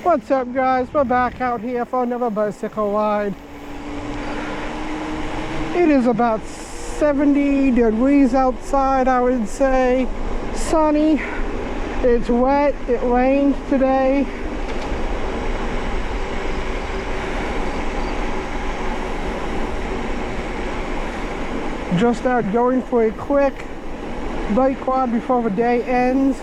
What's up, guys? We're back out here for another bicycle ride. It is about 70 degrees outside, I would say. Sunny. It's wet. It rained today. Just out going for a quick bike ride before the day ends.